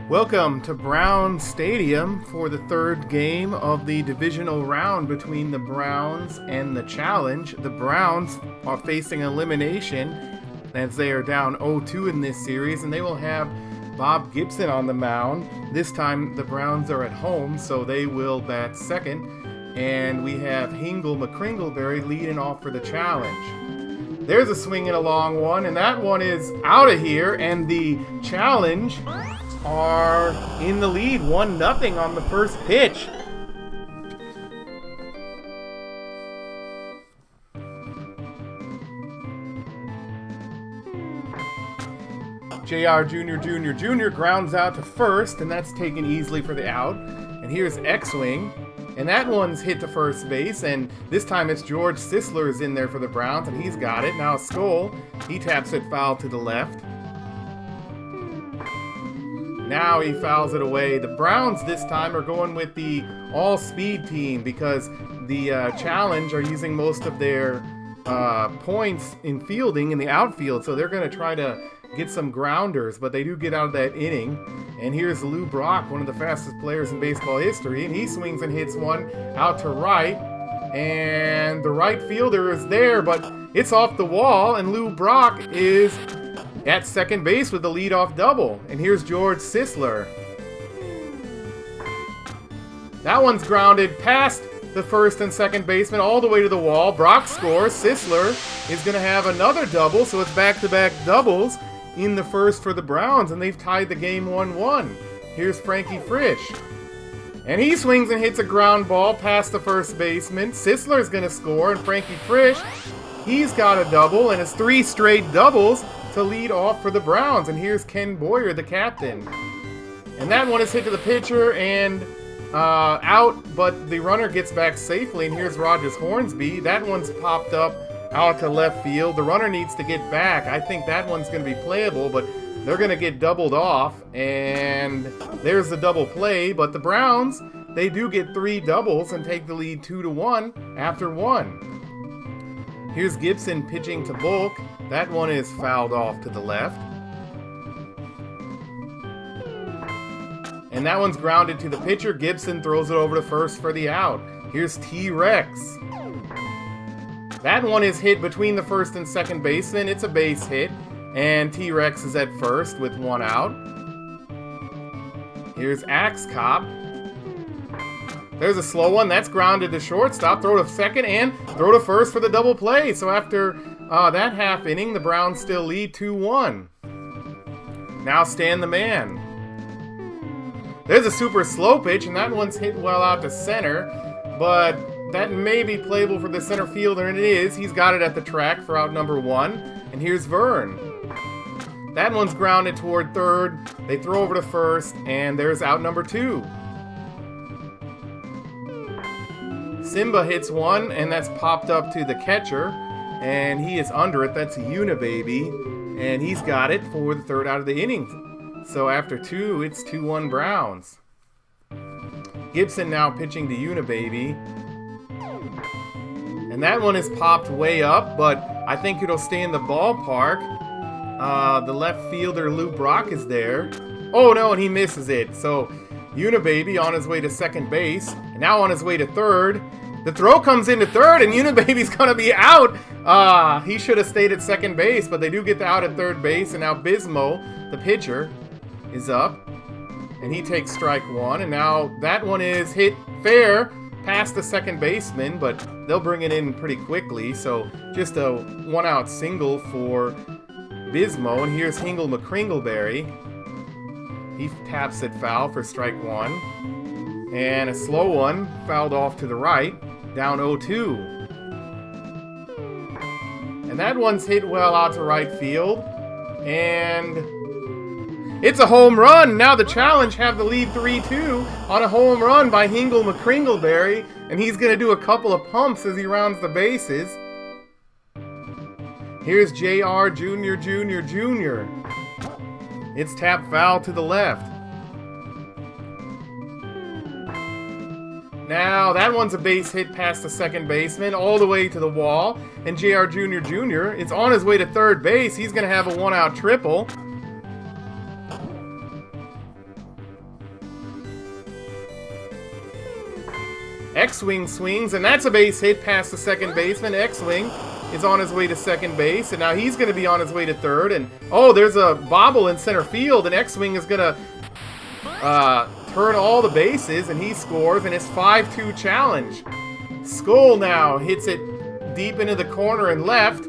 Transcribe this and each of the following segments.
Welcome to Brown Stadium for the third game of the divisional round between the Browns and the Challenge. The Browns are facing elimination as they are down 0-2 in this series, and they will have Bob Gibson on the mound. This time the Browns are at home, so they will bat second. And we have Hingle McCringleberry leading off for the Challenge. There's a swing and a long one, and that one is out of here, and the Challenge are in the lead 1-0 on the first pitch. JR Jr. grounds out to first, and that's taken easily for the out. And here's X-Wing, and that one's hit to first base, and this time it's George Sisler is in there for the Browns, and he's got it. Now Skoll, he taps it foul to the left. Now he fouls it away. The Browns this time are going with the all-speed team because the Challenge are using most of their points in fielding in the outfield, so they're going to try to get some grounders, but they do get out of that inning. And here's Lou Brock, one of the fastest players in baseball history, and he swings and hits one out to right, and the right fielder is there, but it's off the wall, and Lou Brock is at second base with the leadoff double. And here's George Sisler. That one's grounded past the first and second baseman all the way to the wall. Brock scores. Sisler is going to have another double, so it's back-to-back doubles in the first for the Browns, and they've tied the game 1-1. Here's Frankie Frisch. And he swings and hits a ground ball past the first baseman. Sisler's going to score, and Frankie Frisch, he's got a double, and it's 3 straight doubles to lead off for the Browns. And here's Ken Boyer, the captain. And that one is hit to the pitcher and out, but the runner gets back safely. And here's Rogers Hornsby. That one's popped up out to left field. The runner needs to get back. I think that one's going to be playable, but they're going to get doubled off. And there's the double play. But the Browns, they do get 3 doubles and take the lead 2-1 after 1. Here's Gibson pitching to Bulk. That one is fouled off to the left. And that one's grounded to the pitcher. Gibson throws it over to first for the out. Here's T-Rex. That one is hit between the first and second baseman. It's a base hit. And T-Rex is at first with 1 out. Here's Axe Cop. There's a slow one. That's grounded to shortstop. Throw to second and throw to first for the double play. So after that half inning, the Browns still lead 2-1. Now Stan the man. There's a super slow pitch, and that one's hit well out to center. But that may be playable for the center fielder, and it is. He's got it at the track for out number 1. And here's Vern. That one's grounded toward third. They throw over to first, and there's out number 2. Simba hits one, and that's popped up to the catcher, and he is under it. That's Unibaby, and he's got it for the third out of the inning. So after 2, it's 2-1 Browns. Gibson now pitching to Unibaby, and that one is popped way up, but I think it'll stay in the ballpark. The left fielder, Lou Brock, is there. Oh no, and he misses it. So Unibaby on his way to second base, and now on his way to third. The throw comes into third, and Unibaby's going to be out. He should have stayed at second base, but they do get the out at third base, and now Bismo, the pitcher, is up, and he takes strike 1, and now that one is hit fair past the second baseman, but they'll bring it in pretty quickly, so just a 1-out single for Bismo, and here's Hingle McCringleberry. He taps it foul for strike 1. And a slow one fouled off to the right, down 0-2. And that one's hit well out to right field. And it's a home run. Now the Challenge have the lead 3-2 on a home run by Hingle McCringleberry. And he's going to do a couple of pumps as he rounds the bases. Here's JR Jr. It's tapped foul to the left. Now, that one's a base hit past the second baseman, all the way to the wall. And JR Jr. is on his way to third base. He's going to have a 1-out triple. X-Wing swings, and that's a base hit past the second baseman. X-Wing is on his way to second base, and now he's going to be on his way to third. And oh, there's a bobble in center field, and X-Wing is going to turn all the bases, and he scores, and it's 5-2 challenge. Skull now hits it deep into the corner and left,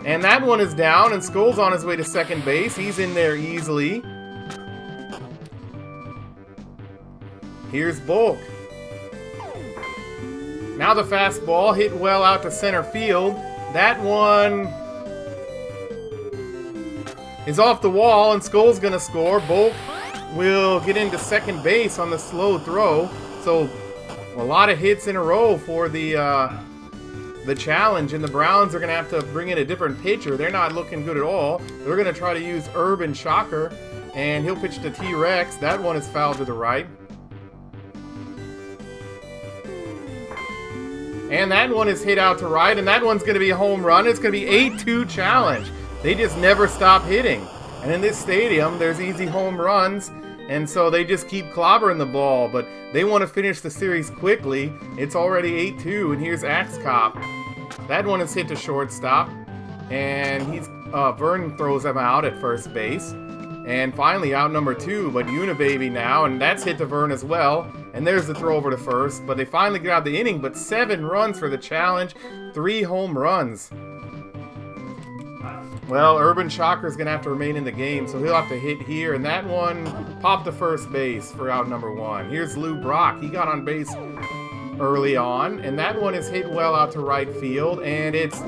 and that one is down, and Skull's on his way to second base. He's in there easily. Here's Bulk. Now the fastball hit well out to center field. That one is off the wall, and Skull's going to score. Bulk will get into second base on the slow throw. So a lot of hits in a row for the challenge, and the Browns are going to have to bring in a different pitcher. They're not looking good at all. They're going to try to use Urban Shocker, and he'll pitch to T-Rex. That one is fouled to the right. And that one is hit out to right, and that one's going to be a home run. It's going to be 8-2 challenge. They just never stop hitting. And in this stadium, there's easy home runs, and so they just keep clobbering the ball. But they want to finish the series quickly. It's already 8-2, and here's Axe Cop. That one is hit to shortstop, and Vern throws him out at first base. And finally, out number 2, but Unibaby now, and that's hit to Vern as well. And there's the throw over to first, but they finally get out of the inning, but 7 runs for the challenge, 3 home runs. Well, Urban Shocker's going to have to remain in the game, so he'll have to hit here, and that one popped to first base for out number 1. Here's Lou Brock. He got on base early on, and that one is hit well out to right field, and it's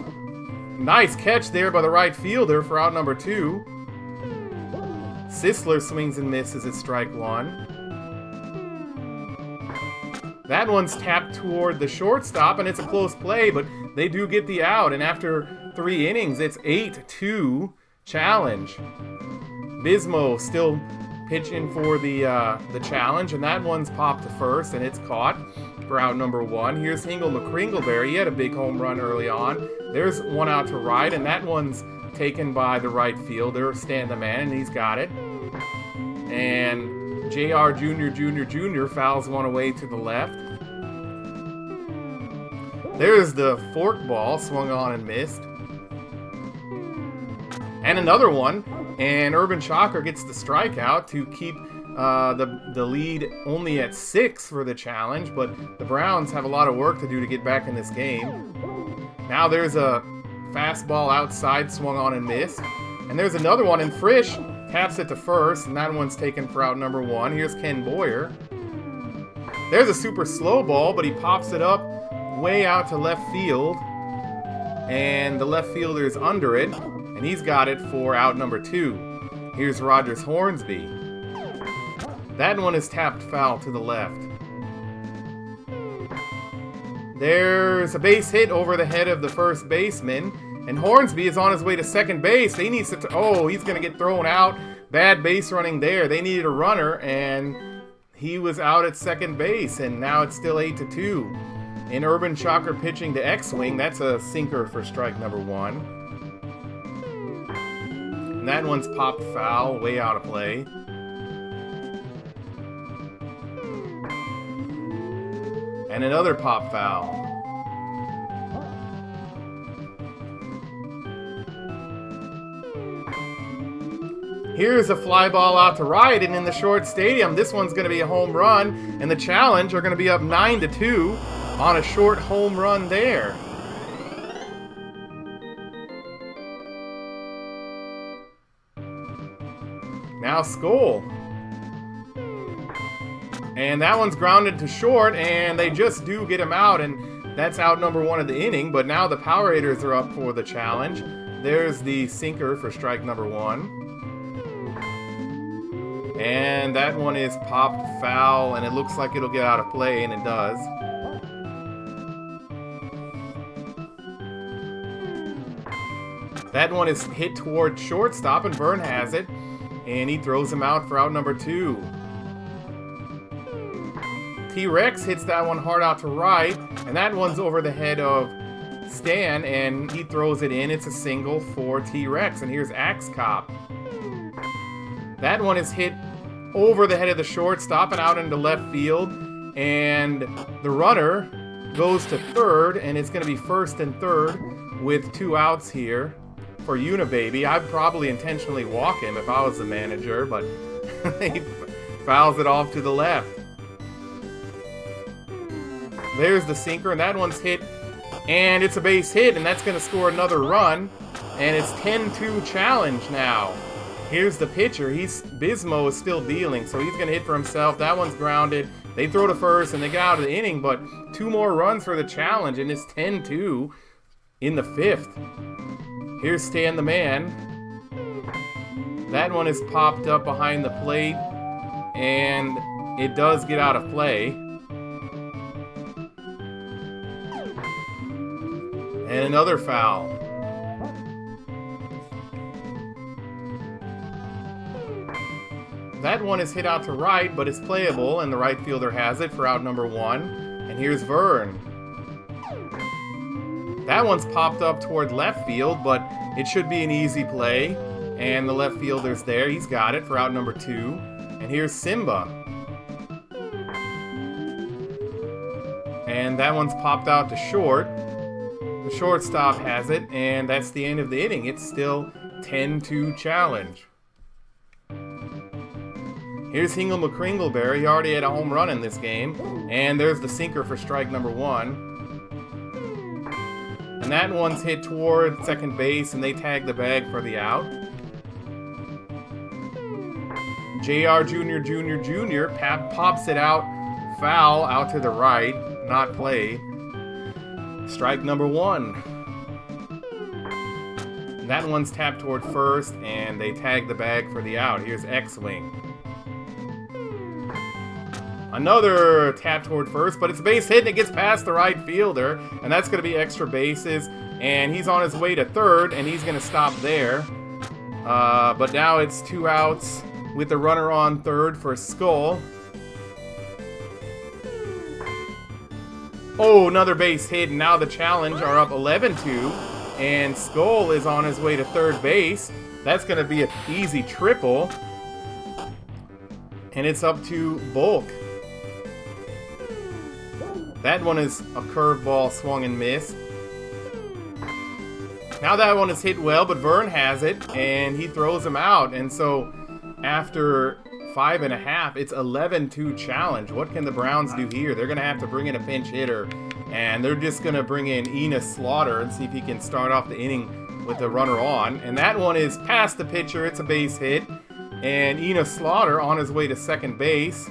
nice catch there by the right fielder for out number 2. Sisler swings and misses at strike 1. That one's tapped toward the shortstop, and it's a close play, but they do get the out, and after 3 innings, it's 8-2 challenge. Bismo still pitching for the challenge, and that one's popped to first, and it's caught for out number 1. Here's Hingle McCringleberry. He had a big home run early on. There's one out to right, and that one's taken by the right fielder, Stan the Man, and he's got it. And JR Jr. fouls one away to the left. There's the fork ball, swung on and missed. And another one, and Urban Shocker gets the strikeout to keep the lead only at 6 for the challenge, but the Browns have a lot of work to do to get back in this game. Now there's a fastball outside, swung on and missed. And there's another one, and Frisch taps it to first, and that one's taken for out number 1. Here's Ken Boyer. There's a super slow ball, but he pops it up way out to left field, and the left fielder is under it, and he's got it for out number 2. Here's Rogers Hornsby. That one is tapped foul to the left. There's a base hit over the head of the first baseman, and Hornsby is on his way to second base. They need to... Oh, he's going to get thrown out. Bad base running there. They needed a runner, and he was out at second base, and now it's still 8-2. And Urban Shocker pitching to X-Wing. That's a sinker for strike number 1. And that one's popped foul, way out of play. And another pop foul. Here's a fly ball out to right, and in the short stadium, this one's going to be a home run, and the challenge are going to be up 9-2 on a short home run there. Now Skoll. And that one's grounded to short, and they just do get him out, and that's out number 1 of the inning, but now the Power Raiders are up for the challenge. There's the sinker for strike number 1. And that one is popped foul, and it looks like it'll get out of play, and it does. That one is hit toward shortstop, and Vern has it, and he throws him out for out number 2. T-Rex hits that one hard out to right, and that one's over the head of Stan, and he throws it in. It's a single for T-Rex, and here's Axe Cop. That one is hit over the head of the shortstop and out into left field, and the runner goes to third, and it's going to be first and third with 2 outs here for Unibaby. I'd probably intentionally walk him if I was the manager, but he fouls it off to the left. There's the sinker, and that one's hit, and it's a base hit, and that's going to score another run, and it's 10-2 challenge now. Here's the pitcher. Bismo is still dealing, so he's going to hit for himself. That one's grounded. They throw to first, and they get out of the inning, but 2 more runs for the challenge, and it's 10-2 in the 5th. Here's Stan the Man. That one is popped up behind the plate, and it does get out of play. And another foul. That one is hit out to right, but it's playable, and the right fielder has it for out number 1. And here's Vern. That one's popped up toward left field, but it should be an easy play. And the left fielder's there. He's got it for out number 2. And here's Simba. And that one's popped out to short. The shortstop has it, and that's the end of the inning. It's still 10-2 challenge. Here's Hingle McCringleberry. He already had a home run in this game. And there's the sinker for strike number 1. And that one's hit toward second base, and they tag the bag for the out. JR Jr. pops it out, foul out to the right, not played. Strike number 1. And that one's tapped toward first, and they tag the bag for the out. Here's X-Wing. Another tap toward first, but it's a base hit, and it gets past the right fielder, and that's going to be extra bases. And he's on his way to third, and he's going to stop there. But now it's 2 outs with the runner on third for Skull. Oh, another base hit, and now the challenge are up 11-2, and Skull is on his way to third base. That's going to be an easy triple, and it's up to Bulk. That one is a curveball swung and missed. Now that one is hit well, but Vern has it, and he throws him out. And so after 5.5, it's 11-2 challenge. What can the Browns do here? They're going to have to bring in a pinch hitter, and they're just going to bring in Enos Slaughter and see if he can start off the inning with the runner on. And that one is past the pitcher. It's a base hit, and Enos Slaughter on his way to second base.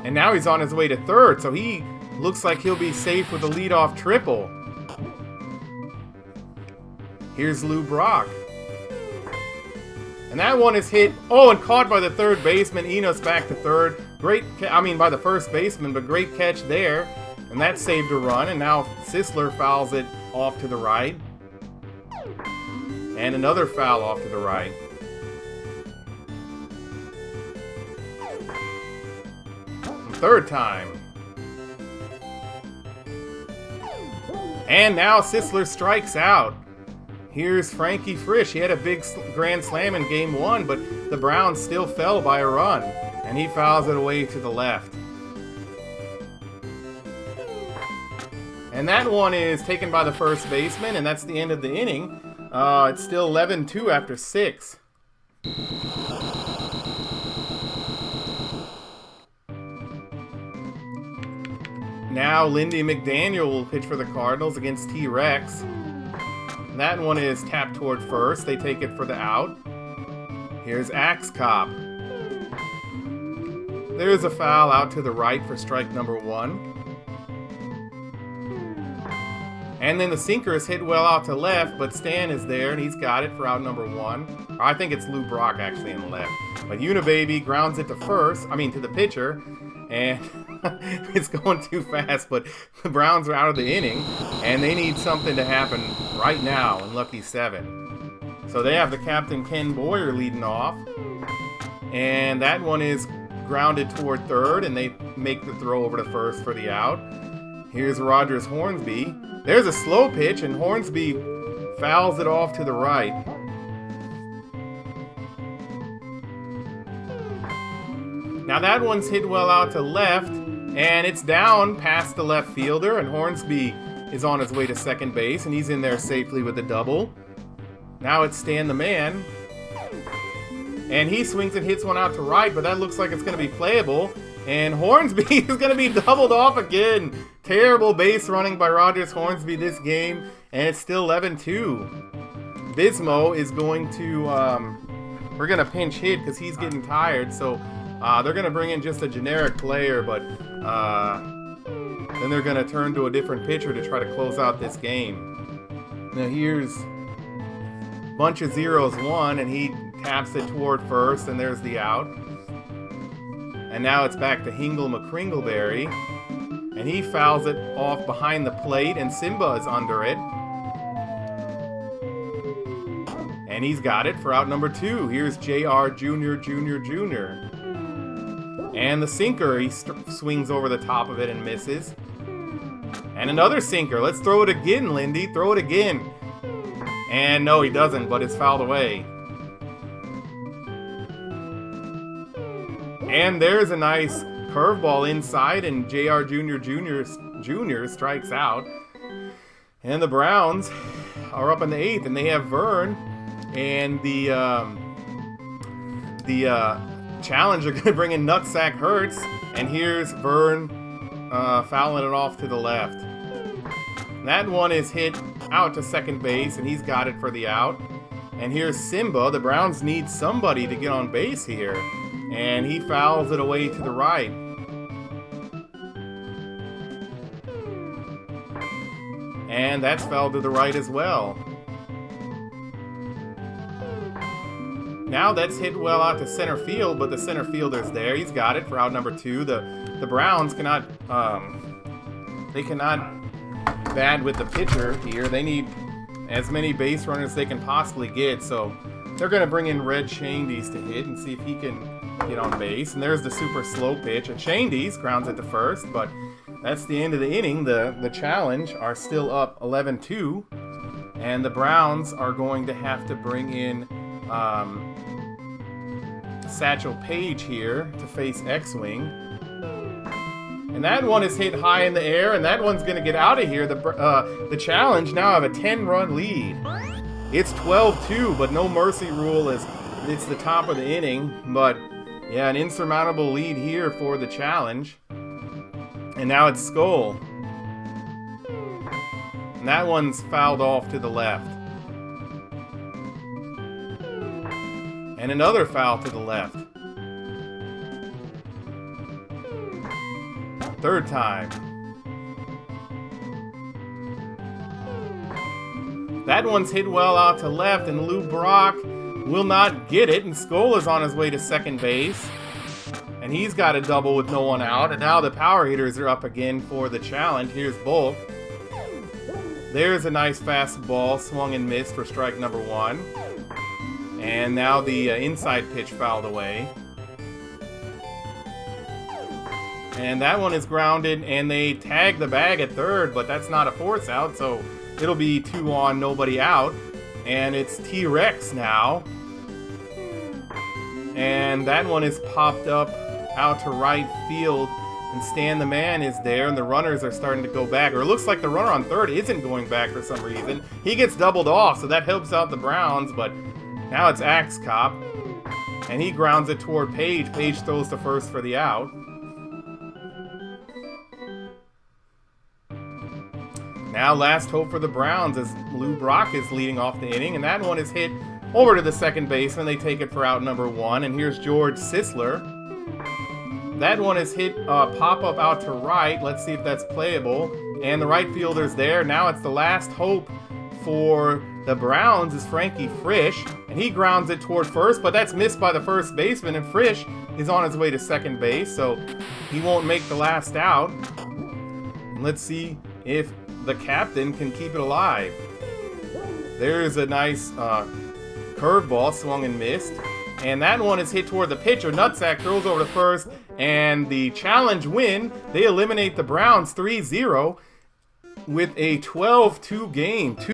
And now he's on his way to third, so he looks like he'll be safe with a leadoff triple. Here's Lou Brock. And that one is hit, and caught by the third baseman. Enos back to third. By the first baseman, but great catch there. And that saved a run, and now Sisler fouls it off to the right. And another foul off to the right. Third time. And now Sisler strikes out. Here's Frankie Frisch. He had a big grand slam in game 1, but the Browns still fell by a run. And he fouls it away to the left. And that one is taken by the first baseman, and that's the end of the inning. It's still 11-2 after 6. Now Lindy McDaniel will pitch for the Cardinals against T-Rex. That one is tapped toward first. They take it for the out. Here's Axe Cop. There's a foul out to the right for strike number 1. And then the sinker is hit well out to left, but Stan is there, and he's got it for out number 1. I think it's Lou Brock actually in the left. But Unibaby grounds it to the pitcher, and it's going too fast, but the Browns are out of the inning, and they need something to happen right now in Lucky 7. So they have the captain, Ken Boyer, leading off, and that one is grounded toward third, and they make the throw over to first for the out. Here's Rogers Hornsby. There's a slow pitch, and Hornsby fouls it off to the right. Now that one's hit well out to left, And it's down past the left fielder, and Hornsby is on his way to second base, and he's in there safely with the double. Now it's Stan the man. And he swings and hits one out to right, but that looks like it's going to be playable. And Hornsby is going to be doubled off again. Terrible base running by Rogers Hornsby this game, and it's still 11-2. Bismo is going to, we're going to pinch hit because he's getting tired, so they're going to bring in just a generic player, but then they're going to turn to a different pitcher to try to close out this game. Now here's bunch of zeros one, and he taps it toward first, and there's the out. And now it's back to Hingle McCringleberry, and he fouls it off behind the plate, and Simba is under it. And he's got it for out number 2. Here's JR Jr. And the sinker, he swings over the top of it and misses. And another sinker. Let's throw it again, Lindy. Throw it again. And no, he doesn't, but it's fouled away. And there's a nice curveball inside, and JR Jr. strikes out. And the Browns are up in the 8th, and they have Vern and the challenge are going to bring in Nutsack Hurts, and here's Vern fouling it off to the left. That one is hit out to second base, and he's got it for the out. And here's Simba. The Browns need somebody to get on base here, and he fouls it away to the right. And that's fouled to the right as well. Now that's hit well out to center field, but the center fielder's there. He's got it for out number 2. The Browns cannot bad with the pitcher here. They need as many base runners as they can possibly get, so they're going to bring in Red Shandies to hit and see if he can get on base. And there's the super slow pitch, and Shandies grounds it to first, but that's the end of the inning. The Challenge are still up 11-2, and the Browns are going to have to bring in Satchel Paige here to face X-Wing. And that one is hit high in the air, and that one's going to get out of here. The Challenge now have a 10-run lead. It's 12-2, but no mercy rule as it's the top of the inning. But, yeah, an insurmountable lead here for the Challenge. And now it's Skull. And that one's fouled off to the left. And another foul to the left. Third time. That one's hit well out to left, and Lou Brock will not get it, and Skull is on his way to second base. And he's got a double with no one out, and now the power hitters are up again for the Challenge. Here's Bulk. There's a nice fastball, swung and missed for strike number 1. And now the inside pitch fouled away. And that one is grounded, and they tag the bag at third, but that's not a force out, so it'll be 2 on, nobody out. And it's T-Rex now. And that one is popped up out to right field, and Stan the man is there, and the runners are starting to go back. Or it looks like the runner on third isn't going back for some reason. He gets doubled off, so that helps out the Browns, but now it's Axe Cop, and he grounds it toward Page. Page throws to first for the out. Now last hope for the Browns as Lou Brock is leading off the inning, and that one is hit over to the second baseman. They take it for out number 1, and here's George Sisler. That one is hit pop-up out to right. Let's see if that's playable. And the right fielder's there. Now it's the last hope for the Browns is Frankie Frisch, and he grounds it toward first, but that's missed by the first baseman, and Frisch is on his way to second base, so he won't make the last out. And let's see if the captain can keep it alive. There's a nice curveball, swung and missed. And that one is hit toward the pitcher. Nutsack throws over to first, and the Challenge win. They eliminate the Browns 3-0 with a 12-2 game.